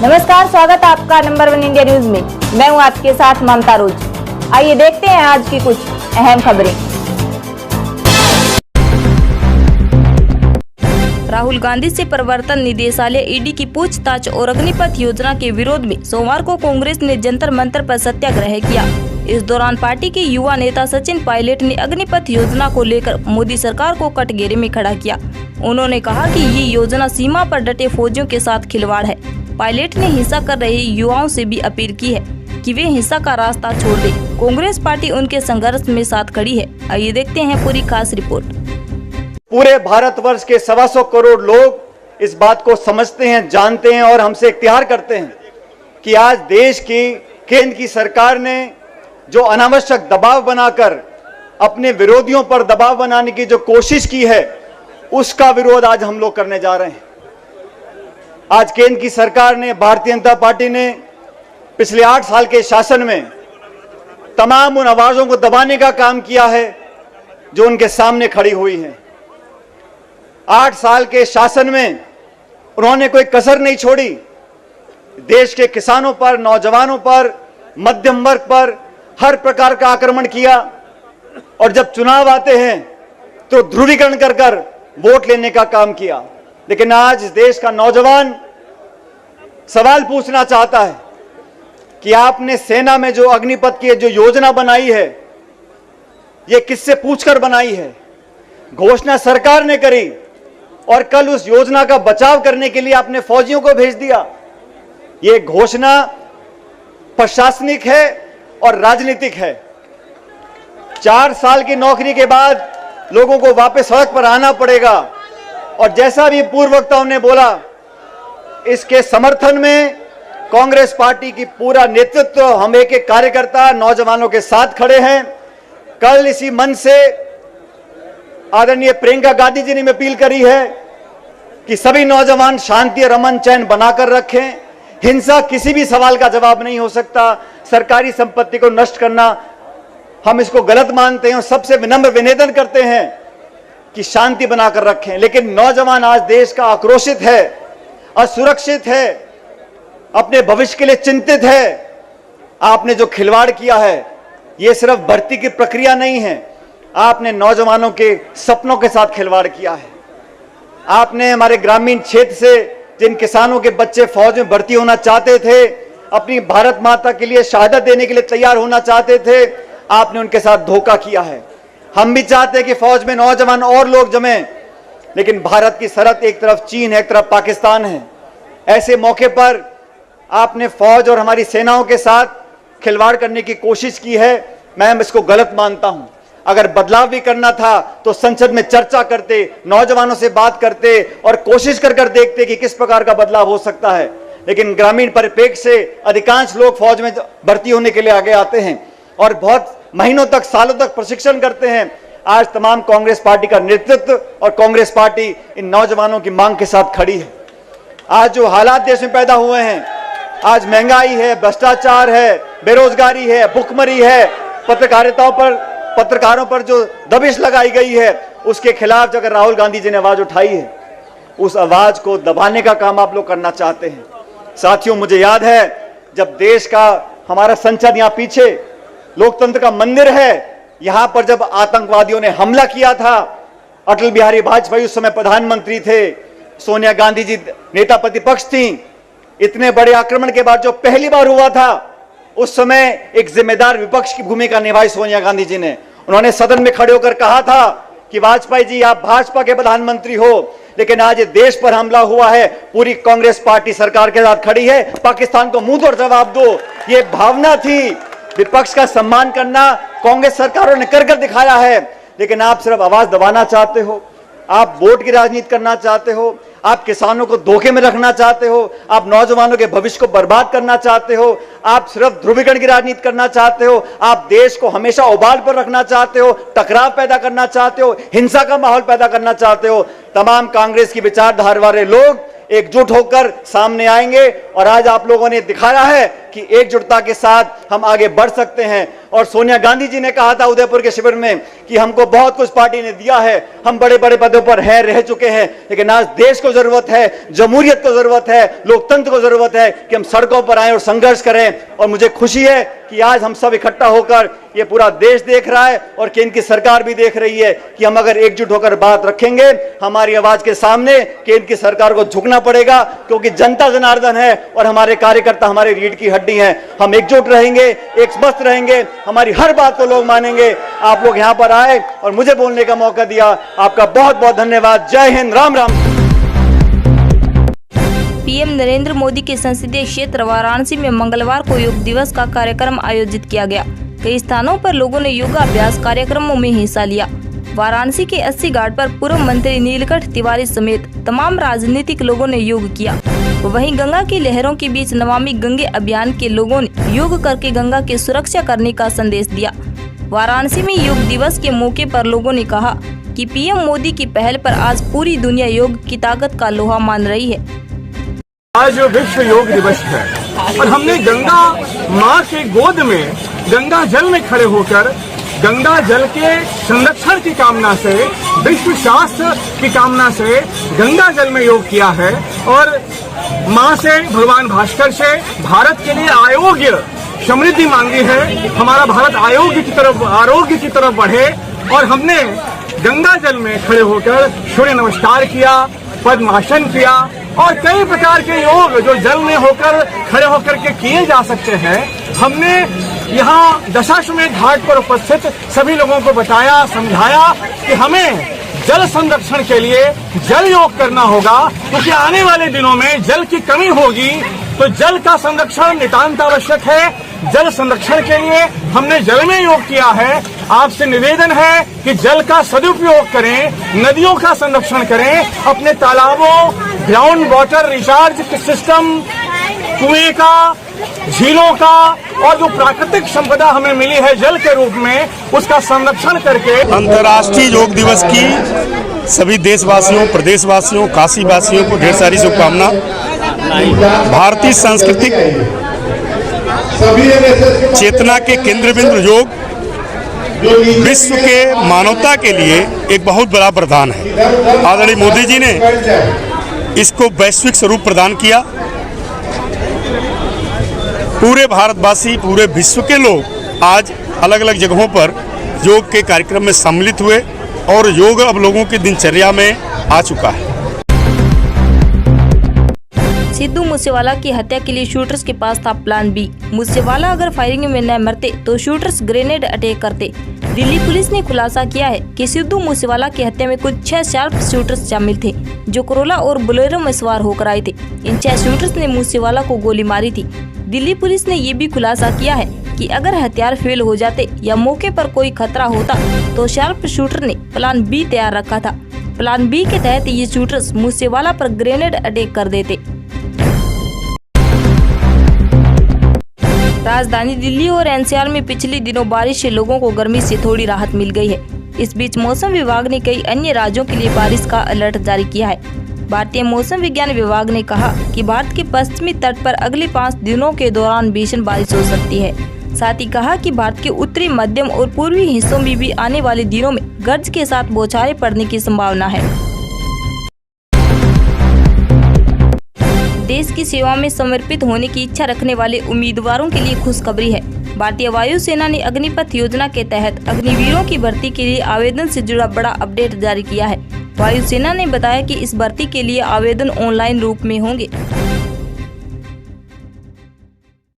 नमस्कार, स्वागत है आपका नंबर 1 इंडिया न्यूज में। मैं हूं आपके साथ ममता रोज। आइए देखते हैं आज की कुछ अहम खबरें। राहुल गांधी से प्रवर्तन निदेशालय ईडी की पूछताछ और अग्निपथ योजना के विरोध में सोमवार को कांग्रेस ने जंतर मंतर पर सत्याग्रह किया। इस दौरान पार्टी के युवा नेता सचिन पायलट ने अग्निपथ योजना को लेकर मोदी सरकार को कटघरे में खड़ा किया। उन्होंने कहा कि ये योजना सीमा पर डटे फौजियों के साथ खिलवाड़ है। पायलट ने हिंसा कर रहे युवाओं से भी अपील की है कि वे हिंसा का रास्ता छोड़ दें। कांग्रेस पार्टी उनके संघर्ष में साथ खड़ी है। आइए देखते हैं पूरी खास रिपोर्ट। पूरे भारतवर्ष के 125 करोड़ लोग इस बात को समझते हैं, जानते हैं और हमसे इख्तियार करते हैं कि आज देश की केंद्र की सरकार ने जो अनावश्यक दबाव बनाकर अपने विरोधियों पर दबाव बनाने की जो कोशिश की है, उसका विरोध आज हम लोग करने जा रहे हैं। आज केंद्र की सरकार ने, भारतीय जनता पार्टी ने पिछले 8 साल के शासन में तमाम उन आवाजों को दबाने का काम किया है जो उनके सामने खड़ी हुई हैं। 8 साल के शासन में उन्होंने कोई कसर नहीं छोड़ी। देश के किसानों पर, नौजवानों पर, मध्यम वर्ग पर हर प्रकार का आक्रमण किया और जब चुनाव आते हैं तो ध्रुवीकरण कर वोट लेने का काम किया। लेकिन आज देश का नौजवान सवाल पूछना चाहता है कि आपने सेना में जो अग्निपथ की जो योजना बनाई है, ये किससे पूछकर बनाई है? घोषणा सरकार ने करी और कल उस योजना का बचाव करने के लिए आपने फौजियों को भेज दिया। ये घोषणा प्रशासनिक है और राजनीतिक है। 4 साल की नौकरी के बाद लोगों को वापस सड़क पर आना पड़ेगा और जैसा भी पूर्व वक्ताओं ने बोला, इसके समर्थन में कांग्रेस पार्टी की पूरा नेतृत्व, हम एक कार्यकर्ता नौजवानों के साथ खड़े हैं। कल इसी मंच से आदरणीय प्रियंका गांधी जी ने अपील करी है कि सभी नौजवान शांति और अमन चैन बनाकर रखें। हिंसा किसी भी सवाल का जवाब नहीं हो सकता। सरकारी संपत्ति को नष्ट करना, हम इसको गलत मानते हैं और सबसे विनम्र निवेदन करते हैं कि शांति बनाकर रखें। लेकिन नौजवान आज देश का आक्रोशित है, असुरक्षित है, अपने भविष्य के लिए चिंतित है। आपने जो खिलवाड़ किया है, यह सिर्फ भर्ती की प्रक्रिया नहीं है, आपने नौजवानों के सपनों के साथ खिलवाड़ किया है। आपने हमारे ग्रामीण क्षेत्र से जिन किसानों के बच्चे फौज में भर्ती होना चाहते थे, अपनी भारत माता के लिए शहादत देने के लिए तैयार होना चाहते थे, आपने उनके साथ धोखा किया है। हम भी चाहते हैं कि फौज में नौजवान और लोग जमें, लेकिन भारत की सरहद एक तरफ चीन है, एक तरफ पाकिस्तान है। ऐसे मौके पर आपने फौज और हमारी सेनाओं के साथ खिलवाड़ करने की कोशिश की है। मैं इसको गलत मानता हूं। अगर बदलाव भी करना था तो संसद में चर्चा करते, नौजवानों से बात करते और कोशिश कर देखते कि किस प्रकार का बदलाव हो सकता है। लेकिन ग्रामीण परिप्रेक्ष्य से अधिकांश लोग फौज में भर्ती होने के लिए आगे आते हैं और बहुत महीनों तक, सालों तक प्रशिक्षण करते हैं। आज तमाम कांग्रेस पार्टी का नेतृत्व और कांग्रेस पार्टी इन नौजवानों की मांग के साथ खड़ी है। आज जो हालात देश में पैदा हुए हैं, आज महंगाई है, भ्रष्टाचार है, बेरोजगारी है, भुखमरी है, पत्रकारों पर जो दबिश लगाई गई है, उसके खिलाफ अगर राहुल गांधी जी ने आवाज उठाई है, उस आवाज को दबाने का काम आप लोग करना चाहते हैं। साथियों, मुझे याद है जब देश का हमारा संसद यहाँ पीछे लोकतंत्र का मंदिर है, यहां पर जब आतंकवादियों ने हमला किया था, अटल बिहारी वाजपेयी उस समय प्रधानमंत्री थे, सोनिया गांधी जी नेता प्रतिपक्ष थी। इतने बड़े आक्रमण के बाद जो पहली बार हुआ था, उस समय एक जिम्मेदार विपक्ष की भूमिका निभाई सोनिया गांधी जी ने। उन्होंने सदन में खड़े होकर कहा था कि वाजपेयी जी, आप भाजपा के प्रधानमंत्री हो, लेकिन आज देश पर हमला हुआ है, पूरी कांग्रेस पार्टी सरकार के साथ खड़ी है, पाकिस्तान को मुंह तोड़ जवाब दो। ये भावना थी, विपक्ष का सम्मान करना कांग्रेस सरकारों ने कर दिखाया है। लेकिन आप सिर्फ आवाज दबाना चाहते हो, आप वोट की राजनीति करना चाहते हो, आप किसानों को धोखे में रखना चाहते हो, आप नौजवानों के भविष्य को बर्बाद करना चाहते हो, आप सिर्फ ध्रुवीकरण की राजनीति करना चाहते हो, आप देश को हमेशा उबाल पर रखना चाहते हो, टकराव पैदा करना चाहते हो, हिंसा का माहौल पैदा करना चाहते हो। तमाम कांग्रेस की विचारधारा वाले लोग एकजुट होकर सामने आएंगे और आज आप लोगों ने दिखाया है कि एकजुटता के साथ हम आगे बढ़ सकते हैं। और सोनिया गांधी जी ने कहा था उदयपुर के शिविर में कि हमको बहुत कुछ पार्टी ने दिया है, हम बड़े बड़े पदों पर रह चुके हैं, लेकिन आज देश को जरूरत है, जमहूरियत को जरूरत है, लोकतंत्र को जरूरत है कि हम सड़कों पर आए और संघर्ष करें। और मुझे खुशी है कि आज हम सब इकट्ठा होकर, ये पूरा देश देख रहा है और केंद्र की सरकार भी देख रही है कि हम अगर एकजुट होकर बात रखेंगे, हमारी आवाज के सामने केंद्र की सरकार को झुकना पड़ेगा, क्योंकि जनता जनार्दन है और हमारे कार्यकर्ता हमारे रीढ़ की हड्डी हैं। हम एकजुट रहेंगे, एक मस्त रहेंगे, हमारी हर बात को लोग मानेंगे। आप लोग यहां पर आए और मुझे बोलने का मौका दिया, आपका बहुत बहुत धन्यवाद। जय हिंद, राम राम। पीएम नरेंद्र मोदी के संसदीय क्षेत्र वाराणसी में मंगलवार को योग दिवस का कार्यक्रम आयोजित किया गया। कई स्थानों पर लोगों ने योगाभ्यास कार्यक्रमों में हिस्सा लिया। वाराणसी के 80 घाट पर पूर्व मंत्री नीलकंठ तिवारी समेत तमाम राजनीतिक लोगों ने योग किया। वहीं गंगा की लहरों के बीच नमामि गंगे अभियान के लोगों ने योग करके गंगा की सुरक्षा करने का संदेश दिया। वाराणसी में योग दिवस के मौके पर लोगों ने कहा कि पीएम मोदी की पहल पर आज पूरी दुनिया योग की ताकत का लोहा मान रही है। आज विश्व योग दिवस है और हमने गंगा माँ के गोद में गंगा जल में खड़े होकर गंगा जल के संरक्षण की कामना से, विश्व शास्त्र की कामना से गंगा जल में योग किया है। और माँ से, भगवान भास्कर से भारत के लिए आरोग्य समृद्धि मांगी है। हमारा भारत आरोग्य की तरफ बढ़े और हमने गंगा जल में खड़े होकर सूर्य नमस्कार किया, पद्मासन किया और कई प्रकार के योग जो जल में होकर खड़े होकर के किए जा सकते हैं। हमने यहाँ दशाश्वमेध घाट पर उपस्थित सभी लोगों को बताया, समझाया कि हमें जल संरक्षण के लिए जल योग करना होगा, क्योंकि आने वाले दिनों में जल की कमी होगी। तो जल का संरक्षण नितांत आवश्यक है। जल संरक्षण के लिए हमने जल में योग किया है। आपसे निवेदन है कि जल का सदुपयोग करें, नदियों का संरक्षण करें, अपने तालाबों, ग्राउंड वाटर रिचार्ज सिस्टम, कुएं का, झीलों का और जो प्राकृतिक संपदा हमें मिली है जल के रूप में, उसका संरक्षण करके। अंतर्राष्ट्रीय योग दिवस की सभी देशवासियों, प्रदेशवासियों, काशीवासियों को ढेर सारी शुभकामना। भारतीय सांस्कृतिक चेतना के केंद्र बिंदु योग विश्व के मानवता के लिए एक बहुत बड़ा वरदान है। आदरणीय मोदी जी ने इसको वैश्विक स्वरूप प्रदान किया। पूरे भारतवासी, पूरे विश्व के लोग आज अलग अलग जगहों पर योग के कार्यक्रम में सम्मिलित हुए और योग अब लोगों की दिनचर्या में आ चुका है। सिद्धू मूसेवाला की हत्या के लिए शूटर्स के पास था प्लान बी। मूसेवाला अगर फायरिंग में न मरते तो शूटर्स ग्रेनेड अटैक करते। दिल्ली पुलिस ने खुलासा किया है कि सिद्धू मूसेवाला की हत्या में कुछ 6 शार्प शूटर्स शामिल थे, जो कोरोला और बोलेरो में सवार होकर आए थे। इन 6 शूटर्स ने मूसेवाला को गोली मारी थी। दिल्ली पुलिस ने ये भी खुलासा किया है कि अगर हथियार फेल हो जाते या मौके पर कोई खतरा होता तो शार्प शूटर ने प्लान बी तैयार रखा था। प्लान बी के तहत ये शूटर्स मूसेवाला पर ग्रेनेड अटैक कर देते। राजधानी दिल्ली और एनसीआर में पिछले दिनों बारिश से लोगों को गर्मी से थोड़ी राहत मिल गई है। इस बीच मौसम विभाग ने कई अन्य राज्यों के लिए बारिश का अलर्ट जारी किया है। भारतीय मौसम विज्ञान विभाग ने कहा कि भारत के पश्चिमी तट पर अगले 5 दिनों के दौरान भीषण बारिश हो सकती है। साथ ही कहा कि भारत के उत्तरी, मध्यम और पूर्वी हिस्सों में भी आने वाले दिनों में गर्ज के साथ बौछारें पड़ने की संभावना है। देश की सेवा में समर्पित होने की इच्छा रखने वाले उम्मीदवारों के लिए खुशखबरी है। भारतीय वायुसेना ने अग्निपथ योजना के तहत अग्निवीरों की भर्ती के लिए आवेदन से जुड़ा बड़ा अपडेट जारी किया है। वायुसेना ने बताया कि इस भर्ती के लिए आवेदन ऑनलाइन रूप में होंगे।